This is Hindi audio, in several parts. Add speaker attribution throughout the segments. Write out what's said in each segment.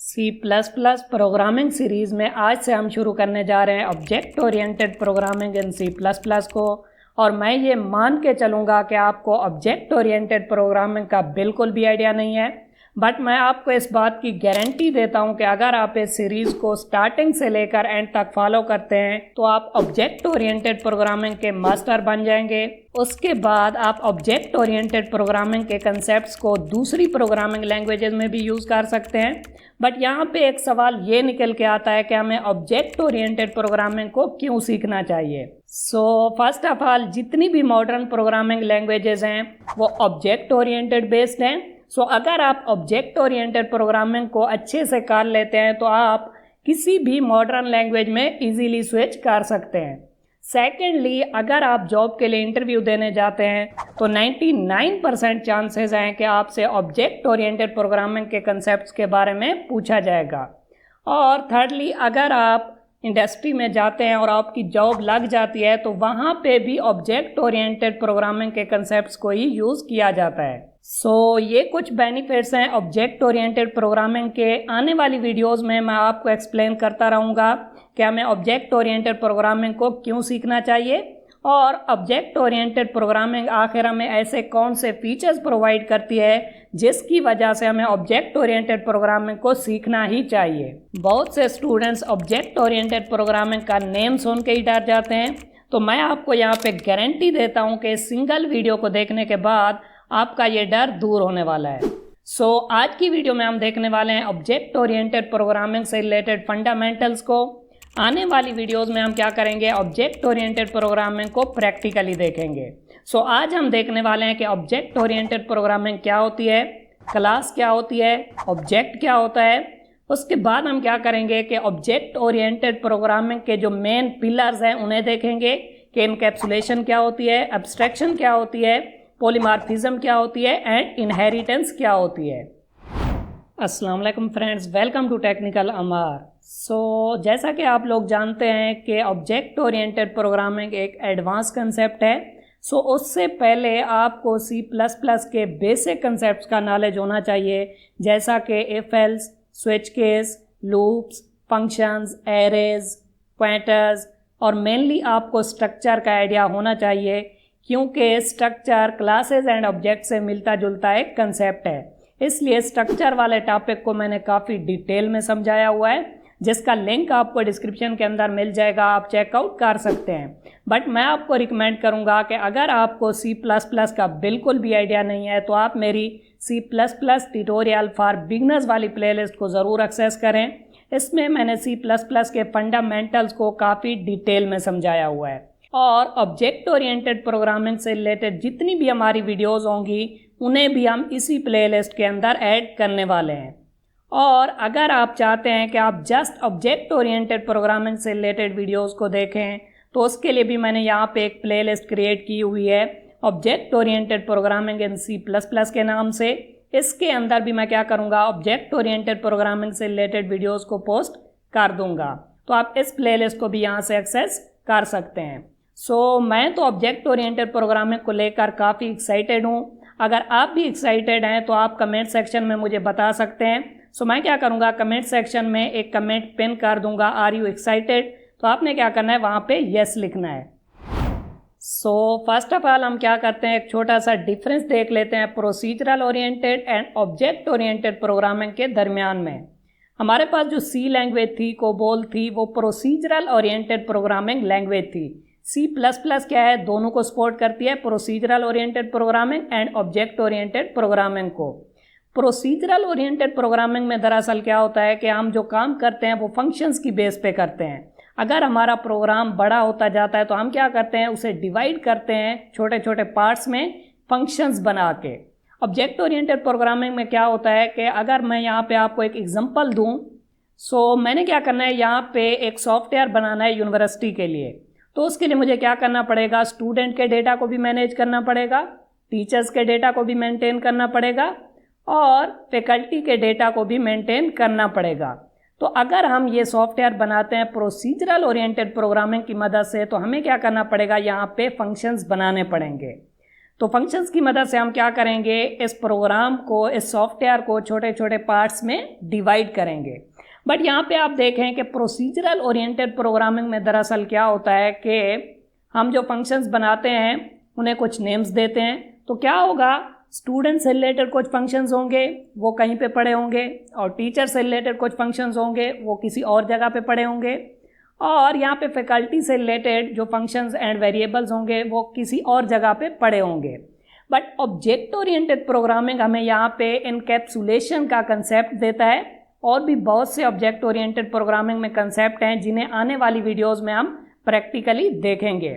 Speaker 1: सी प्लस प्लस प्रोग्रामिंग सीरीज़ में आज से हम शुरू करने जा रहे हैं object oriented programming in C plus plus को। और मैं ये मान के चलूँगा कि आपको ऑब्जेक्ट ओरिएंटेड प्रोग्रामिंग का बिल्कुल भी आइडिया नहीं है, बट मैं आपको इस बात की गारंटी देता हूँ कि अगर आप इस सीरीज़ को स्टार्टिंग से लेकर एंड तक फॉलो करते हैं तो आप ऑब्जेक्ट ओरिएंटेड प्रोग्रामिंग के मास्टर बन जाएंगे। उसके बाद आप ऑब्जेक्ट ओरिएंटेड प्रोग्रामिंग के कंसेप्ट्स को दूसरी प्रोग्रामिंग लैंग्वेजेस में भी यूज़ कर सकते हैं। बट यहाँ पे एक सवाल ये निकल के आता है कि हमें ऑब्जेक्ट ओरिएंटेड प्रोग्रामिंग को क्यों सीखना चाहिए। फर्स्ट ऑफ ऑल, जितनी भी मॉडर्न प्रोग्रामिंग लैंग्वेजेस हैं वो ऑब्जेक्ट ओरिएंटेड बेस्ड हैं। अगर आप ऑब्जेक्ट ओरिएंटेड प्रोग्रामिंग को अच्छे से कर लेते हैं तो आप किसी भी मॉडर्न लैंग्वेज में इजीली स्विच कर सकते हैं। सेकेंडली, अगर आप जॉब के लिए इंटरव्यू देने जाते हैं तो 99% चांसेस हैं कि आपसे ऑब्जेक्ट ओरिएंटेड प्रोग्रामिंग के कंसेप्ट्स के बारे में पूछा जाएगा। और थर्डली, अगर आप इंडस्ट्री में जाते हैं और आपकी जॉब लग जाती है तो वहाँ पे भी ऑब्जेक्ट ओरिएंटेड प्रोग्रामिंग के कंसेप्ट्स को ही यूज़ किया जाता है। ये कुछ बेनिफिट्स हैं ऑब्जेक्ट ओरिएंटेड प्रोग्रामिंग के। आने वाली वीडियोस में मैं आपको एक्सप्लेन करता रहूँगा कि हमें ऑब्जेक्ट ओरिएंटेड प्रोग्रामिंग को क्यों सीखना चाहिए और ऑब्जेक्ट ओरिएंटेड प्रोग्रामिंग आखिर हमें ऐसे कौन से फीचर्स प्रोवाइड करती है जिसकी वजह से हमें ऑब्जेक्ट ओरिएंटेड प्रोग्रामिंग को सीखना ही चाहिए। बहुत से स्टूडेंट्स ऑब्जेक्ट ओरिएंटेड प्रोग्रामिंग का नेम सुन के ही डर जाते हैं, तो मैं आपको यहाँ पे गारंटी देता हूँ कि सिंगल वीडियो को देखने के बाद आपका ये डर दूर होने वाला है। आज की वीडियो में हम देखने वाले हैं ऑब्जेक्ट ओरिएंटेड प्रोग्रामिंग से रिलेटेड फंडामेंटल्स को। आने वाली वीडियोस में हम क्या करेंगे, ऑब्जेक्ट ओरिएंटेड प्रोग्रामिंग को प्रैक्टिकली देखेंगे। आज हम देखने वाले हैं कि ऑब्जेक्ट ओरिएंटेड प्रोग्रामिंग क्या होती है, क्लास क्या होती है, ऑब्जेक्ट क्या होता है। उसके बाद हम क्या करेंगे कि ऑब्जेक्ट ओरिएंटेड प्रोग्रामिंग के जो मेन पिलर्स हैं उन्हें देखेंगे कि इनकैप्सुलेशन क्या होती है, एब्स्ट्रैक्शन क्या होती है, पॉलीमॉर्फिज्म क्या होती है एंड इनहेरिटेंस क्या होती है। अस्सलाम वालेकुम फ्रेंड्स, वेलकम टू टेक्निकल अमार। जैसा कि आप लोग जानते हैं कि ऑब्जेक्ट ओरिएंटेड प्रोग्रामिंग एक एडवांस कंसेप्ट है। उससे पहले आपको सी प्लस प्लस के बेसिक कंसेप्ट्स का नॉलेज होना चाहिए, जैसा कि if else, switch case, loops, functions, arrays, pointers और मेनली आपको स्ट्रक्चर का आइडिया होना चाहिए, क्योंकि स्ट्रक्चर क्लासेस एंड ऑब्जेक्ट से मिलता जुलता एक कंसेप्ट है। इसलिए स्ट्रक्चर वाले टॉपिक को मैंने काफ़ी डिटेल में समझाया हुआ है, जिसका लिंक आपको डिस्क्रिप्शन के अंदर मिल जाएगा, आप चेकआउट कर सकते हैं। बट मैं आपको रिकमेंड करूंगा कि अगर आपको सी प्लस प्लस का बिल्कुल भी आइडिया नहीं है तो आप मेरी C plus plus tutorial for beginners वाली प्लेलिस्ट को ज़रूर एक्सेस करें। इसमें मैंने सी प्लस प्लस के फंडामेंटल्स को काफ़ी डिटेल में समझाया हुआ है। और ऑब्जेक्ट ओरिएंटेड प्रोग्रामिंग से रिलेटेड जितनी भी हमारी वीडियोज़ होंगी उन्हें भी हम इसी प्लेलिस्ट के अंदर ऐड करने वाले हैं। और अगर आप चाहते हैं कि आप जस्ट ऑब्जेक्ट ओरिएंटेड प्रोग्रामिंग से रिलेटेड वीडियोस को देखें तो उसके लिए भी मैंने यहाँ पे एक प्लेलिस्ट क्रिएट की हुई है, object oriented programming in C plus plus के नाम से। इसके अंदर भी मैं क्या करूँगा, ऑब्जेक्ट ओरिएंटेड प्रोग्रामिंग से रिलेटेड वीडियोज़ को पोस्ट कर दूँगा, तो आप इस प्लेलिस्ट को भी यहाँ से एक्सेस कर सकते हैं। मैं तो ऑब्जेक्ट ओरिएंटेड प्रोग्रामिंग को लेकर काफ़ी एक्साइटेड हूँ। अगर आप भी एक्साइटेड हैं तो आप कमेंट सेक्शन में मुझे बता सकते हैं। मैं क्या करूँगा, कमेंट सेक्शन में एक कमेंट पिन कर दूंगा, आर यू एक्साइटेड। तो आपने क्या करना है, वहाँ पे यस लिखना है। फर्स्ट ऑफ ऑल हम क्या करते हैं, एक छोटा सा डिफरेंस देख लेते हैं procedural oriented and object oriented programming के दरमियान में। हमारे पास जो सी लैंग्वेज थी, कोबोल थी, वो प्रोसीजरल ओरिएंटेड प्रोग्रामिंग लैंग्वेज थी। सी प्लस प्लस क्या है, दोनों को सपोर्ट करती है, procedural oriented programming and object oriented programming को। प्रोसीजरल ओरिएंटेड प्रोग्रामिंग में दरअसल क्या होता है कि हम जो काम करते हैं वो फंक्शंस की बेस पे करते हैं। अगर हमारा प्रोग्राम बड़ा होता जाता है तो हम क्या करते हैं, उसे डिवाइड करते हैं छोटे छोटे पार्ट्स में फंक्शंस बना के। ऑब्जेक्ट ओरिएंटेड प्रोग्रामिंग में क्या होता है कि अगर मैं यहाँ पे आपको एक एग्जांपल दूँ, मैंने क्या करना है, यहाँ पे एक सॉफ्टवेयर बनाना है यूनिवर्सिटी के लिए। तो उसके लिए मुझे क्या करना पड़ेगा, स्टूडेंट के डेटा को भी मैनेज करना पड़ेगा, टीचर्स के डेटा को भी मेंटेन करना पड़ेगा और फैकल्टी के डेटा को भी मेंटेन करना पड़ेगा। तो अगर हम ये सॉफ्टवेयर बनाते हैं प्रोसीजरल ओरिएंटेड प्रोग्रामिंग की मदद से तो हमें क्या करना पड़ेगा, यहाँ पे फंक्शंस बनाने पड़ेंगे। तो फंक्शंस की मदद से हम क्या करेंगे, इस प्रोग्राम को, इस सॉफ्टवेयर को छोटे छोटे पार्ट्स में डिवाइड करेंगे। बट यहाँ पे आप देखें कि प्रोसीजरल ओरिएंटेड प्रोग्रामिंग में दरअसल क्या होता है कि हम जो फंक्शंस बनाते हैं उन्हें कुछ नेम्स देते हैं। तो क्या होगा, स्टूडेंट से रिलेटेड कुछ फंक्शंस होंगे वो कहीं पे पड़े होंगे, और टीचर से रिलेटेड कुछ फंक्शंस होंगे वो किसी और जगह पे पड़े होंगे, और यहाँ पे फैकल्टी से रिलेटेड जो फंक्शंस एंड वेरिएबल्स होंगे वो किसी और जगह पे पड़े होंगे। बट ऑब्जेक्ट ओरिएंटेड प्रोग्रामिंग हमें यहाँ पे इनकैप्सुलेशन का कंसेप्ट देता है, और भी बहुत से ऑब्जेक्ट ओरिएंटेड प्रोग्रामिंग में कंसेप्ट हैं जिन्हें आने वाली वीडियोज़ में हम प्रैक्टिकली देखेंगे।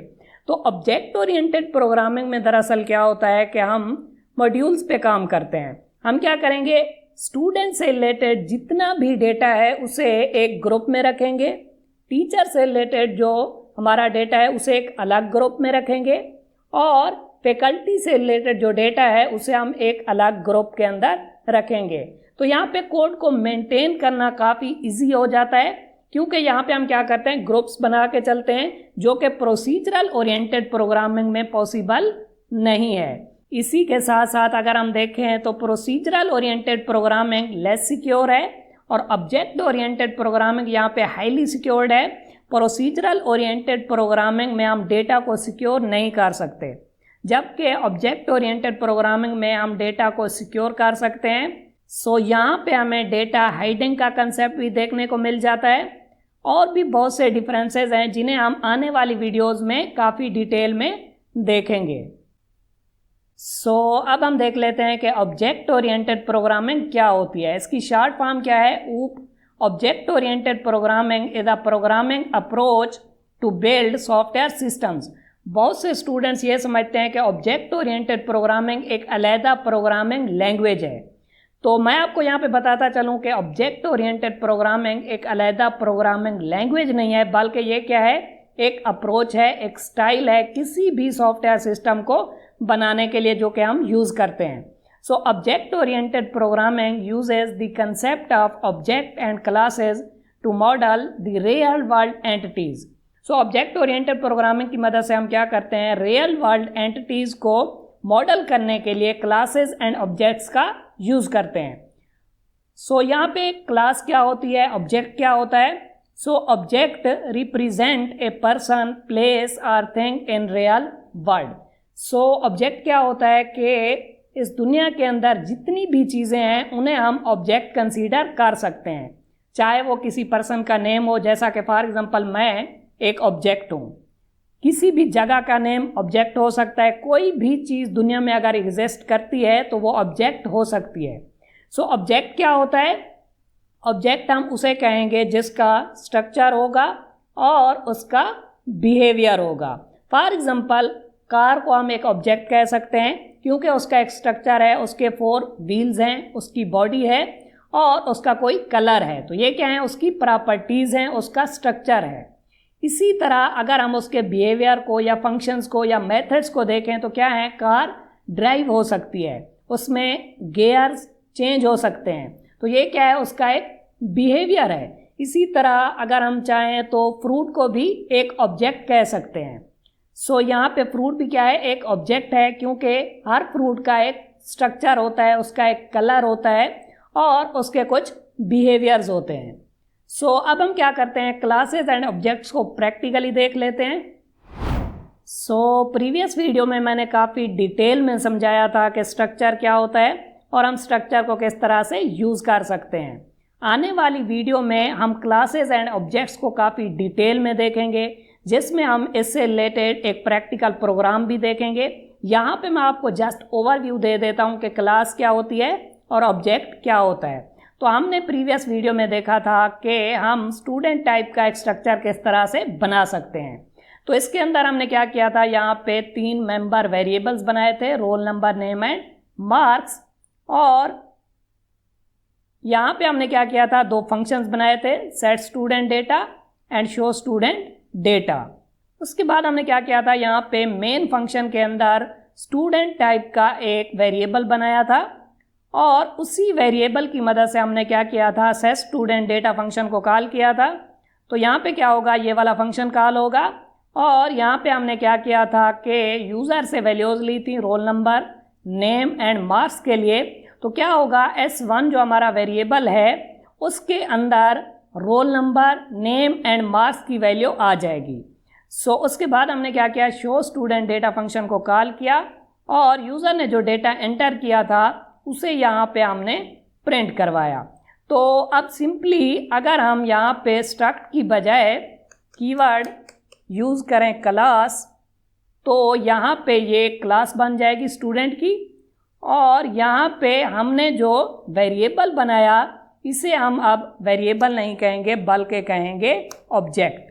Speaker 1: तो ऑब्जेक्ट ओरिएंटेड प्रोग्रामिंग में दरअसल क्या होता है कि हम मॉड्यूल्स पे काम करते हैं। हम क्या करेंगे, स्टूडेंट से रिलेटेड जितना भी डेटा है उसे एक ग्रुप में रखेंगे, टीचर से रिलेटेड जो हमारा डेटा है उसे एक अलग ग्रुप में रखेंगे, और फैकल्टी से रिलेटेड जो डेटा है उसे हम एक अलग ग्रुप के अंदर रखेंगे। तो यहाँ पे कोड को मेंटेन करना काफ़ी इजी हो जाता है, क्योंकि यहाँ पे हम क्या करते हैं, ग्रुप्स बना के चलते हैं, जो कि प्रोसीजरल ओरिएंटेड प्रोग्रामिंग में पॉसिबल नहीं है। इसी के साथ साथ अगर हम देखें तो procedural oriented programming less secure है, और ऑब्जेक्ट ओरिएंटेड प्रोग्रामिंग यहाँ पे हाईली सिक्योर्ड है। प्रोसीजरल ओरिएंटेड प्रोग्रामिंग में हम डेटा को सिक्योर नहीं कर सकते, जबकि ऑब्जेक्ट ओरिएंटेड प्रोग्रामिंग में हम डेटा को सिक्योर कर सकते हैं। सो यहाँ पे हमें डेटा हाइडिंग का कंसेप्ट भी देखने को मिल जाता है, और भी बहुत से डिफरेंसेस हैं जिन्हें हम आने वाली वीडियोज़ में काफ़ी डिटेल में देखेंगे। सो अब हम देख लेते हैं कि ऑब्जेक्ट ओरिएंटेड प्रोग्रामिंग क्या होती है। इसकी शॉर्ट फॉर्म क्या है, OOP. Object oriented programming is a programming approach to build software systems. बहुत से स्टूडेंट्स ये समझते हैं कि ऑब्जेक्ट ओरिएंटेड प्रोग्रामिंग एक अलग प्रोग्रामिंग लैंग्वेज है। तो मैं आपको यहाँ पे बताता चलूँ कि ऑब्जेक्ट ओरिएंटेड प्रोग्रामिंग एक अलग प्रोग्रामिंग लैंग्वेज नहीं है, बल्कि ये क्या है, एक अप्रोच है, एक स्टाइल है किसी भी सॉफ्टवेयर सिस्टम को बनाने के लिए जो कि हम यूज़ करते हैं। So object oriented programming uses the concept of object and classes to model the real world entities. So object oriented programming की मदद से हम क्या करते हैं, रियल वर्ल्ड एंटिटीज़ को मॉडल करने के लिए क्लासेस एंड ऑब्जेक्ट्स का यूज़ करते हैं। सो यहाँ पे क्लास क्या होती है, ऑब्जेक्ट क्या होता है। So object represent a person, place और thing in real world. So object क्या होता है कि इस दुनिया के अंदर जितनी भी चीज़ें हैं उन्हें हम ऑब्जेक्ट कंसीडर कर सकते हैं, चाहे वो किसी पर्सन का नेम हो, जैसा कि फॉर एग्जांपल मैं एक ऑब्जेक्ट हूँ। किसी भी जगह का नेम ऑब्जेक्ट हो सकता है। कोई भी चीज़ दुनिया में अगर एग्जिस्ट करती है तो वो ऑब्जेक्ट हो सकती है। सो ऑब्जेक्ट क्या होता है, ऑब्जेक्ट हम उसे कहेंगे जिसका स्ट्रक्चर होगा और उसका बिहेवियर होगा। फॉर एग्जांपल कार को हम एक ऑब्जेक्ट कह सकते हैं, क्योंकि उसका एक स्ट्रक्चर है, उसके 4 व्हील्स हैं, उसकी बॉडी है और उसका कोई कलर है। तो ये क्या है, उसकी प्रॉपर्टीज़ हैं, उसका स्ट्रक्चर है। इसी तरह अगर हम उसके बिहेवियर को या फंक्शंस को या मेथड्स को देखें तो क्या है, कार ड्राइव हो सकती है, उसमें गियर्स चेंज हो सकते हैं। तो ये क्या है, उसका एक बिहेवियर है। इसी तरह अगर हम चाहें तो फ्रूट को भी एक ऑब्जेक्ट कह सकते हैं। सो यहाँ पे फ्रूट भी क्या है, एक ऑब्जेक्ट है, क्योंकि हर फ्रूट का एक स्ट्रक्चर होता है, उसका एक कलर होता है और उसके कुछ बिहेवियर्स होते हैं। सो अब हम क्या करते हैं, क्लासेस एंड ऑब्जेक्ट्स को प्रैक्टिकली देख लेते हैं। सो प्रीवियस वीडियो में मैंने काफ़ी डिटेल में समझाया था कि स्ट्रक्चर क्या होता है और हम स्ट्रक्चर को किस तरह से यूज़ कर सकते हैं। आने वाली वीडियो में हम क्लासेस एंड ऑब्जेक्ट्स को काफ़ी डिटेल में देखेंगे, जिसमें हम इससे रिलेटेड एक प्रैक्टिकल प्रोग्राम भी देखेंगे। यहाँ पे मैं आपको जस्ट ओवरव्यू दे देता हूँ कि क्लास क्या होती है और ऑब्जेक्ट क्या होता है। तो हमने प्रीवियस वीडियो में देखा था कि हम स्टूडेंट टाइप का एक स्ट्रक्चर किस तरह से बना सकते हैं। तो इसके अंदर हमने क्या किया था, यहाँ पे 3 मेंबर वेरिएबल्स बनाए थे, roll number, name and marks. और यहाँ पे हमने क्या किया था, 2 फंक्शंस बनाए थे, set student data and show student data. उसके बाद हमने क्या किया था, यहाँ पे मेन फंक्शन के अंदर स्टूडेंट टाइप का एक वेरिएबल बनाया था और उसी वेरिएबल की मदद से हमने क्या किया था, सेट स्टूडेंट डेटा फंक्शन को कॉल किया था। तो यहाँ पे क्या होगा, ये वाला फंक्शन कॉल होगा और यहाँ पे हमने क्या किया था कि यूज़र से वैल्यूज़ ली थी roll number, name and marks के लिए। तो क्या होगा, S1 जो हमारा वेरिएबल है उसके अंदर roll number, name and marks की वैल्यू आ जाएगी। सो उसके बाद हमने क्या किया, शो स्टूडेंट डेटा फंक्शन को कॉल किया और यूज़र ने जो डेटा एंटर किया था उसे यहाँ पे हमने प्रिंट करवाया। तो अब सिंपली अगर हम यहाँ पे स्ट्रक्ट की बजाय कीवर्ड यूज़ करें क्लास, तो यहाँ पे ये क्लास बन जाएगी स्टूडेंट की, और यहाँ पे हमने जो वेरिएबल बनाया इसे हम अब वेरिएबल नहीं कहेंगे बल्कि कहेंगे ऑब्जेक्ट।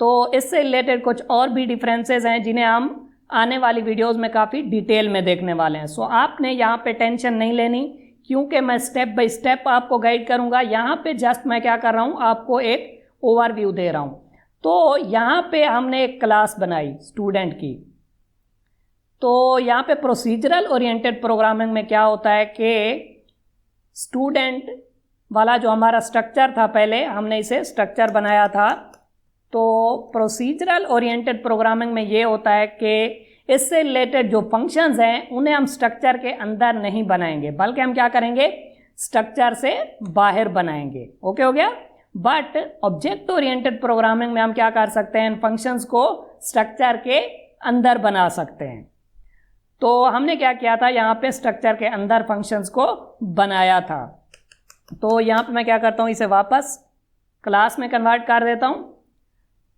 Speaker 1: तो इससे रिलेटेड कुछ और भी डिफरेंसेस हैं जिन्हें हम आने वाली वीडियोस में काफ़ी डिटेल में देखने वाले हैं। सो आपने यहाँ पे टेंशन नहीं लेनी, क्योंकि मैं स्टेप बाय स्टेप आपको गाइड करूँगा। यहाँ पे जस्ट मैं क्या कर रहा हूँ, आपको एक ओवरव्यू दे रहा हूँ। तो यहाँ पे हमने एक क्लास बनाई स्टूडेंट की। तो यहाँ पे प्रोसीजरल ओरिएंटेड प्रोग्रामिंग में क्या होता है कि स्टूडेंट वाला जो हमारा स्ट्रक्चर था, पहले हमने इसे स्ट्रक्चर बनाया था। तो प्रोसीजरल ओरिएंटेड प्रोग्रामिंग में ये होता है कि इससे रिलेटेड जो फंक्शंस हैं उन्हें हम स्ट्रक्चर के अंदर नहीं बनाएंगे, बल्कि हम क्या करेंगे, स्ट्रक्चर से बाहर बनाएंगे। ओके हो गया। बट ऑब्जेक्ट ओरिएंटेड प्रोग्रामिंग में हम क्या कर सकते हैं, इन फंक्शंस को स्ट्रक्चर के अंदर बना सकते हैं। तो हमने क्या किया था, यहाँ पे स्ट्रक्चर के अंदर फंक्शंस को बनाया था। तो यहाँ पे मैं क्या करता हूँ, इसे वापस क्लास में कन्वर्ट कर देता हूँ।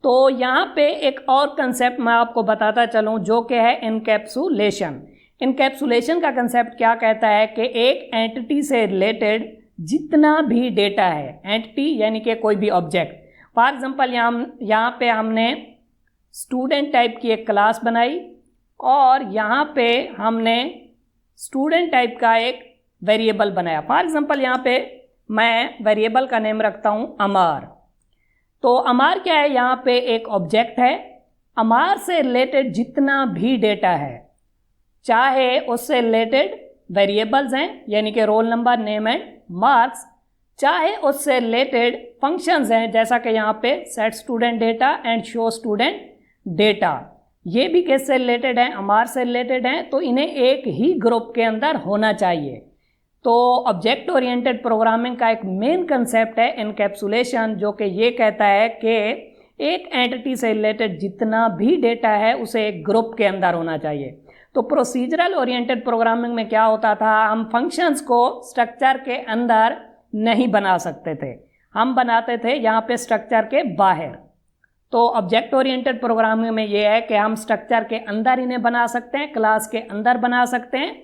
Speaker 1: तो यहाँ पे एक और कंसेप्ट मैं आपको बताता चलूँ जो कि है इनकैप्सुलेशन। इनकैप्सुलेशन का कंसेप्ट क्या कहता है कि एक एंटिटी से रिलेटेड जितना भी डेटा है, एंटिटी यानी कि कोई भी ऑब्जेक्ट, फॉर एग्जांपल यहाँ पे हमने स्टूडेंट टाइप की एक क्लास बनाई और यहाँ पे हमने स्टूडेंट टाइप का एक वेरिएबल बनाया। फॉर एग्जांपल यहाँ पे मैं वेरिएबल का नेम रखता हूँ अमार। तो अमार क्या है, यहाँ पे एक ऑब्जेक्ट है। अमार से रिलेटेड जितना भी डेटा है, चाहे उससे रिलेटेड वेरिएबल्स हैं यानी कि roll number, name and marks, चाहे उससे रिलेटेड फंक्शंस हैं जैसा कि यहाँ पे set student data and show student data, ये भी किससे रिलेटेड हैं, अमार से रिलेटेड हैं। तो इन्हें एक ही ग्रुप के अंदर होना चाहिए। तो ऑब्जेक्ट ओरिएंटेड प्रोग्रामिंग का एक मेन कंसेप्ट है इनकैप्सुलेशन, जो कि ये कहता है कि एक एंटिटी से रिलेटेड जितना भी डेटा है उसे एक ग्रुप के अंदर होना चाहिए। तो प्रोसीजरल ओरिएंटेड प्रोग्रामिंग में क्या होता था, हम फंक्शंस को स्ट्रक्चर के अंदर नहीं बना सकते थे, हम बनाते थे यहाँ पे स्ट्रक्चर के बाहर। तो ऑब्जेक्ट ओरिएंटेड प्रोग्रामिंग में ये है कि हम स्ट्रक्चर के अंदर इन्हें बना सकते हैं, क्लास के अंदर बना सकते हैं।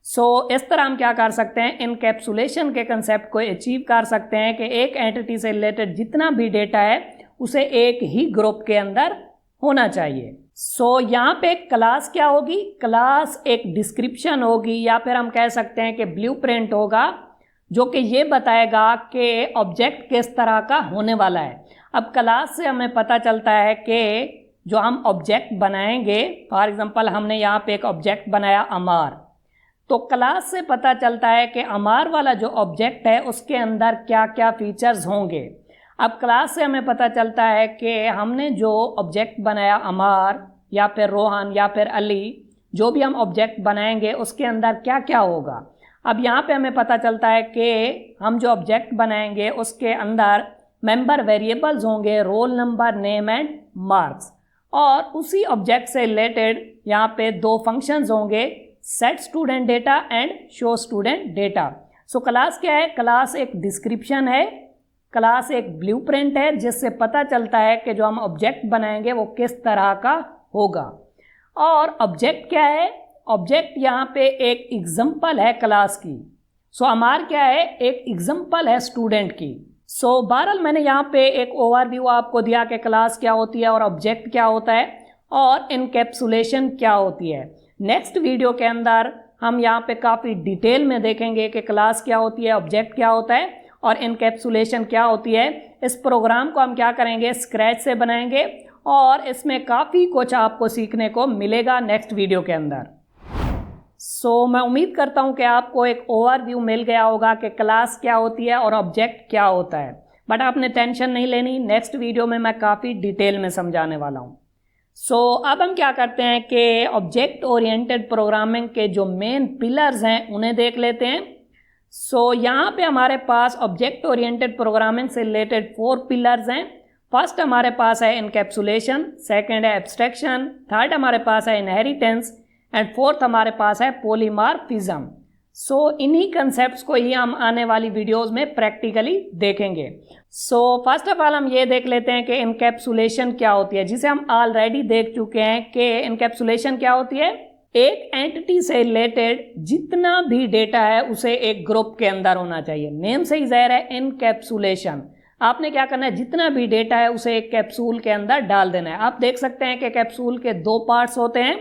Speaker 1: सो इस तरह हम क्या कर सकते हैं, इनकैप्सुलेशन के कंसेप्ट को अचीव कर सकते हैं कि एक एंटिटी से रिलेटेड जितना भी डेटा है उसे एक ही ग्रुप के अंदर होना चाहिए। सो यहाँ पे क्लास क्या होगी, क्लास एक डिस्क्रिप्शन होगी या फिर हम कह सकते हैं कि ब्लूप्रिंट होगा, जो कि ये बताएगा कि ऑब्जेक्ट किस तरह का होने वाला है। अब क्लास से हमें पता चलता है कि जो हम ऑब्जेक्ट बनाएंगे, फॉर एग्जांपल हमने यहाँ पे एक ऑब्जेक्ट बनाया अमार, तो क्लास से पता चलता है कि अमार वाला जो ऑब्जेक्ट है उसके अंदर क्या क्या फीचर्स होंगे। अब क्लास से हमें पता चलता है कि हमने जो ऑब्जेक्ट बनाया अमार या फिर रोहन या फिर अली, जो भी हम ऑब्जेक्ट बनाएंगे उसके अंदर क्या क्या होगा। अब यहाँ पे हमें पता चलता है कि हम जो ऑब्जेक्ट बनाएंगे उसके अंदर मेंबर वेरिएबल्स होंगे, roll number, name and marks, और उसी ऑब्जेक्ट से रिलेटेड यहाँ पे दो फंक्शंस होंगे, set student data and show student data. So class क्या है, क्लास एक डिस्क्रिप्शन है, क्लास एक ब्लूप्रिंट है जिससे पता चलता है कि जो हम ऑब्जेक्ट बनाएंगे वो किस तरह का होगा। और ऑब्जेक्ट क्या है, ऑब्जेक्ट यहाँ पे एक एग्जांपल है क्लास की। सो अमार क्या है, एक एग्जांपल है स्टूडेंट की। सो बहरहाल मैंने यहाँ पे एक ओवरव्यू आपको दिया कि क्लास क्या होती है और ऑब्जेक्ट क्या होता है और इनकैप्सुलेशन क्या होती है। नेक्स्ट वीडियो के अंदर हम यहाँ पे काफ़ी डिटेल में देखेंगे कि क्लास क्या होती है, ऑब्जेक्ट क्या होता है और इनकैप्सुलेशन क्या होती है। इस प्रोग्राम को हम क्या करेंगे, स्क्रैच से बनाएंगे और इसमें काफ़ी कुछ आपको सीखने को मिलेगा नेक्स्ट वीडियो के अंदर। सो मैं उम्मीद करता हूँ कि आपको एक ओवरव्यू मिल गया होगा कि क्लास क्या होती है और ऑब्जेक्ट क्या होता है। बट आपने टेंशन नहीं लेनी, नेक्स्ट वीडियो में मैं काफ़ी डिटेल में समझाने वाला हूँ। अब हम क्या करते हैं कि ऑब्जेक्ट ओरिएंटेड प्रोग्रामिंग के जो मेन पिलर्स हैं उन्हें देख लेते हैं। यहाँ पे हमारे पास ऑब्जेक्ट ओरिएंटेड प्रोग्रामिंग से रिलेटेड 4 पिलर्स हैं। फर्स्ट हमारे पास है इनकैप्सुलेशन, सेकंड है एब्स्ट्रैक्शन, थर्ड हमारे पास है इनहेरिटेंस एंड फोर्थ हमारे पास है पॉलीमॉर्फिज्म। इन्हीं कंसेप्ट्स को ही हम आने वाली वीडियोस में प्रैक्टिकली देखेंगे। फर्स्ट ऑफ ऑल हम ये देख लेते हैं कि इनकैप्सुलेशन क्या होती है, जिसे हम ऑलरेडी देख चुके हैं कि इनकैप्सुलेशन क्या होती है। एक एंटिटी से रिलेटेड जितना भी डेटा है उसे एक ग्रुप के अंदर होना चाहिए। नेम से ही ज़ाहिर है इनकैप्सुलेशन। आपने क्या करना है, जितना भी डेटा है उसे एक कैप्सूल के अंदर डाल देना है। आप देख सकते हैं कि कैप्सूल के 2 पार्ट्स होते हैं।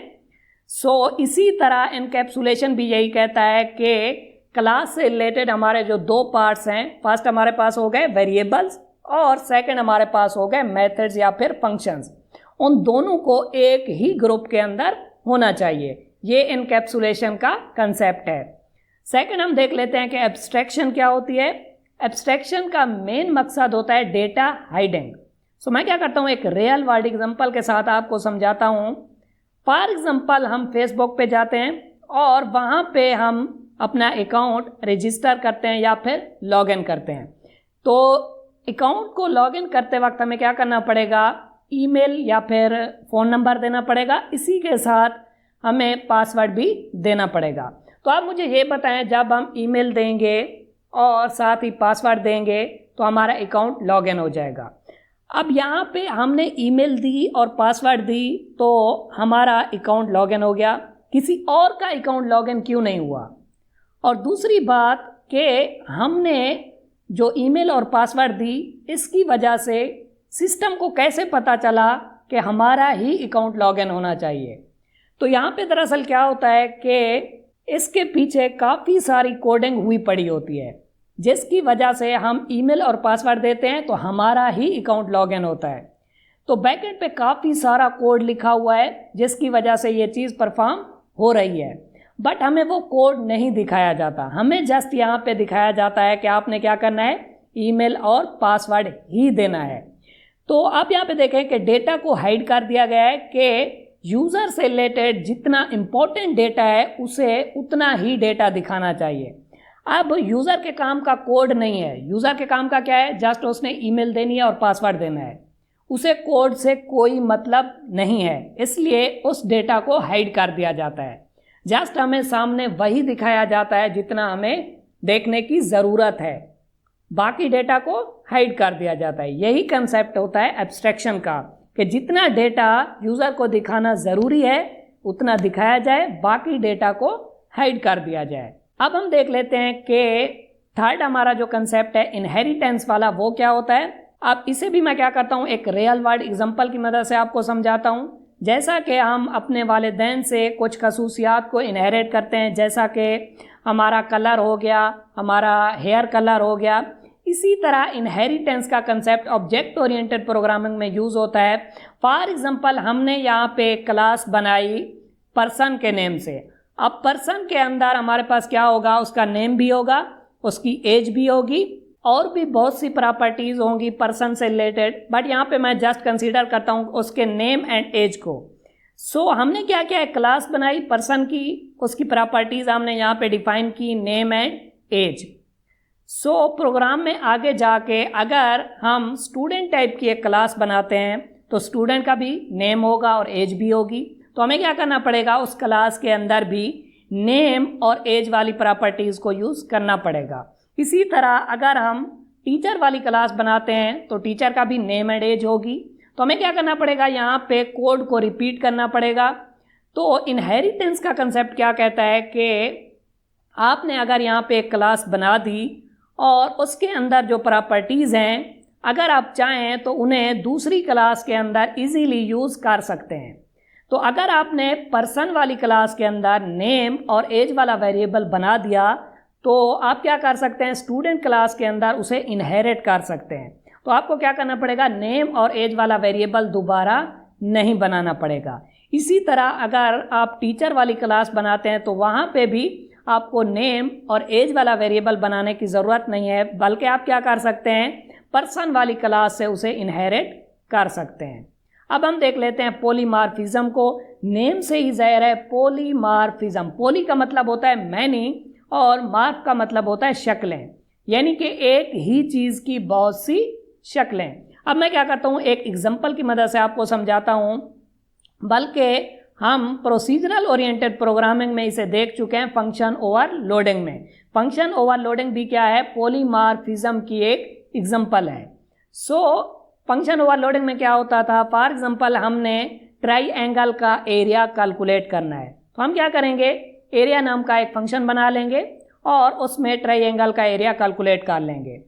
Speaker 1: इसी तरह इनकैप्सुलेशन भी यही कहता है कि क्लास से रिलेटेड हमारे जो 2 पार्ट्स हैं, फर्स्ट हमारे पास हो गए वेरिएबल्स और सेकंड हमारे पास हो गए मेथड्स या फिर फंक्शंस। उन दोनों को एक ही ग्रुप के अंदर होना चाहिए। ये इनकैप्सुलेशन का कंसेप्ट है। सेकंड हम देख लेते हैं कि एब्स्ट्रैक्शन क्या होती है। एब्स्ट्रैक्शन का मेन मकसद होता है डेटा हाइडिंग। मैं क्या करता हूँ, एक रियल वर्ल्ड एग्जांपल के साथ आपको समझाता हूँ। फॉर एग्जांपल हम फेसबुक पे जाते हैं और वहाँ पे हम अपना अकाउंट रजिस्टर करते हैं या फिर लॉगिन करते हैं। तो अकाउंट को लॉगिन करते वक्त हमें क्या करना पड़ेगा, ईमेल या फिर फ़ोन नंबर देना पड़ेगा। इसी के साथ हमें पासवर्ड भी देना पड़ेगा। तो आप मुझे ये बताएं, जब हम ईमेल देंगे और साथ ही पासवर्ड देंगे तो हमारा अकाउंट लॉगिन हो जाएगा। अब यहाँ पे हमने ईमेल दी और पासवर्ड दी तो हमारा अकाउंट लॉगिन हो गया, किसी और का अकाउंट लॉगिन क्यों नहीं हुआ। और दूसरी बात कि हमने जो ईमेल और पासवर्ड दी, इसकी वजह से सिस्टम को कैसे पता चला कि हमारा ही अकाउंट लॉगिन होना चाहिए। तो यहाँ पे दरअसल क्या होता है कि इसके पीछे काफ़ी सारी कोडिंग हुई पड़ी होती है, जिसकी वजह से हम ईमेल और पासवर्ड देते हैं तो हमारा ही अकाउंट लॉगिन होता है। तो बैकएंड पे काफ़ी सारा कोड लिखा हुआ है जिसकी वजह से ये चीज़ परफॉर्म हो रही है, बट हमें वो कोड नहीं दिखाया जाता। हमें जस्ट यहाँ पे दिखाया जाता है कि आपने क्या करना है, ईमेल और पासवर्ड ही देना है। तो आप यहाँ पे देखें कि डेटा को हाइड कर दिया गया है कि यूज़र से रिलेटेड जितना इम्पोर्टेंट डेटा है उसे उतना ही डेटा दिखाना चाहिए। अब यूज़र के काम का कोड नहीं है, यूज़र के काम का क्या है, जस्ट उसने ईमेल देनी है और पासवर्ड देना है। उसे कोड से कोई मतलब नहीं है, इसलिए उस डेटा को हाइड कर दिया जाता है। जस्ट हमें सामने वही दिखाया जाता है जितना हमें देखने की ज़रूरत है, बाकी डेटा को हाइड कर दिया जाता है। यही कंसेप्ट होता है एब्स्ट्रैक्शन का, कि जितना डेटा यूज़र को दिखाना ज़रूरी है उतना दिखाया जाए, बाकी डेटा को हाइड कर दिया जाए। अब हम देख लेते हैं कि थर्ड हमारा जो कंसेप्ट है इनहेरिटेंस वाला, वो क्या होता है। अब इसे भी मैं क्या करता हूँ, एक रियल वर्ल्ड एग्जांपल की मदद से आपको समझाता हूँ। जैसा कि हम अपने वालिदैन से कुछ खसूसियात को इनहेरिट करते हैं, जैसा कि हमारा कलर हो गया, हमारा हेयर कलर हो गया, इसी तरह इनहेरिटेंस का कंसेप्ट ऑब्जेक्ट ओरिएंटेड प्रोग्रामिंग में यूज़ होता है। फॉर एग्जांपल हमने यहाँ पे क्लास बनाई पर्सन के नेम से। अब पर्सन के अंदर हमारे पास क्या होगा, उसका नेम भी होगा, उसकी एज भी होगी और भी बहुत सी प्रॉपर्टीज़ होंगी पर्सन से रिलेटेड, बट यहाँ पे मैं जस्ट कंसीडर करता हूँ उसके नेम एंड एज को। हमने क्या किया है, क्लास बनाई पर्सन की, उसकी प्रॉपर्टीज़ हमने यहाँ पे डिफाइन की, नेम एंड एज। प्रोग्राम में आगे जाके अगर हम स्टूडेंट टाइप की एक क्लास बनाते हैं तो स्टूडेंट का भी नेम होगा और एज भी होगी। तो हमें क्या करना पड़ेगा, उस क्लास के अंदर भी नेम और एज वाली प्रॉपर्टीज़ को यूज़ करना पड़ेगा। इसी तरह अगर हम टीचर वाली क्लास बनाते हैं तो टीचर का भी नेम एंड एज होगी। तो हमें क्या करना पड़ेगा, यहाँ पे कोड को रिपीट करना पड़ेगा। तो इनहेरिटेंस का कंसेप्ट क्या कहता है कि आपने अगर यहाँ पे एक क्लास बना दी और उसके अंदर जो प्रॉपर्टीज़ हैं, अगर आप चाहें तो उन्हें दूसरी क्लास के अंदर इजीली यूज़ कर सकते हैं। तो अगर आपने पर्सन वाली क्लास के अंदर नेम और एज वाला वेरिएबल बना दिया तो आप क्या कर सकते हैं, स्टूडेंट क्लास के अंदर उसे इनहेरिट कर सकते हैं। तो आपको क्या करना पड़ेगा, नेम और एज वाला वेरिएबल दोबारा नहीं बनाना पड़ेगा। इसी तरह अगर आप टीचर वाली क्लास बनाते हैं तो वहाँ पे भी आपको नेम और एज वाला वेरिएबल बनाने की ज़रूरत नहीं है, बल्कि आप क्या कर सकते हैं, पर्सन वाली क्लास से उसे इनहेरिट कर सकते हैं। अब हम देख लेते हैं पॉलीमॉर्फिज्म को। नेम से ही ज़ाहिर है पॉलीमॉर्फिज्म। पॉली का मतलब होता है मैनी और मार्फ का मतलब होता है शक्लें, यानी कि एक ही चीज़ की बहुत सी शक्लें। अब मैं क्या करता हूँ, एक एग्जांपल की मदद से आपको समझाता हूँ, बल्कि हम प्रोसीजरल ओरिएंटेड प्रोग्रामिंग में इसे देख चुके हैं फंक्शन ओवरलोडिंग में। फंक्शन ओवरलोडिंग भी क्या है, पॉलीमॉर्फिज्म की एक एग्जांपल है। फंक्शन ओवरलोडिंग में क्या होता था, फॉर एग्जांपल हमने ट्राइएंगल का एरिया कैलकुलेट करना है, तो हम क्या करेंगे, एरिया नाम का एक फंक्शन बना लेंगे और उसमें ट्राइएंगल का एरिया कैलकुलेट कर लेंगे।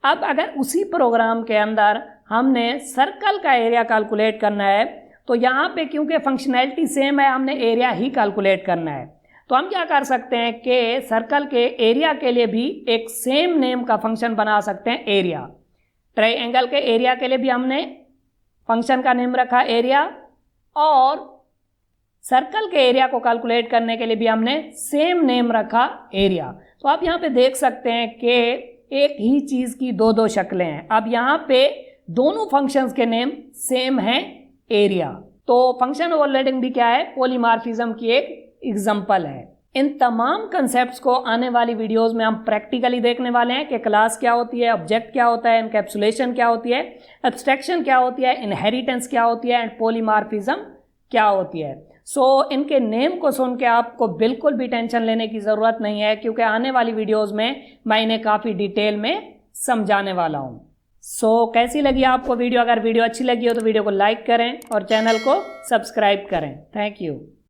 Speaker 1: अब अगर उसी प्रोग्राम के अंदर हमने सर्कल का एरिया कैलकुलेट करना है, तो यहाँ पे क्योंकि फंक्शनैलिटी सेम है, हमने एरिया ही कैलकुलेट करना है। तो हम क्या कर सकते हैं कि सर्कल के एरिया के लिए भी एक सेम नेम का फंक्शन बना सकते हैं, एरिया। ट्राइएंगल के एरिया के लिए भी हमने फंक्शन का नेम रखा एरिया, और सर्कल के एरिया को कैलकुलेट करने के लिए भी हमने सेम नेम रखा एरिया। तो आप यहाँ पे देख सकते हैं कि एक ही चीज़ की दो दो शक्लें हैं। अब यहाँ पे दोनों फंक्शंस के नेम सेम हैं, एरिया। तो फंक्शन ओवरलोडिंग भी क्या है, पॉलीमॉर्फिज्म की एक एग्जांपल है। इन तमाम कंसेप्ट्स को आने वाली वीडियोस में हम प्रैक्टिकली देखने वाले हैं कि क्लास क्या होती है, ऑब्जेक्ट क्या होता है, एनकैप्सुलेशन क्या होती है, एब्स्ट्रैक्शन क्या होती है, इनहेरिटेंस क्या होती है एंड पॉलीमॉर्फिज्म क्या होती है। इनके नेम को सुन के आपको बिल्कुल भी टेंशन लेने की ज़रूरत नहीं है, क्योंकि आने वाली वीडियोज़ में मैं इन्हें काफ़ी डिटेल में समझाने वाला हूँ। कैसी लगी आपको वीडियो? अगर वीडियो अच्छी लगी हो तो वीडियो को लाइक करें और चैनल को सब्सक्राइब करें। Thank you.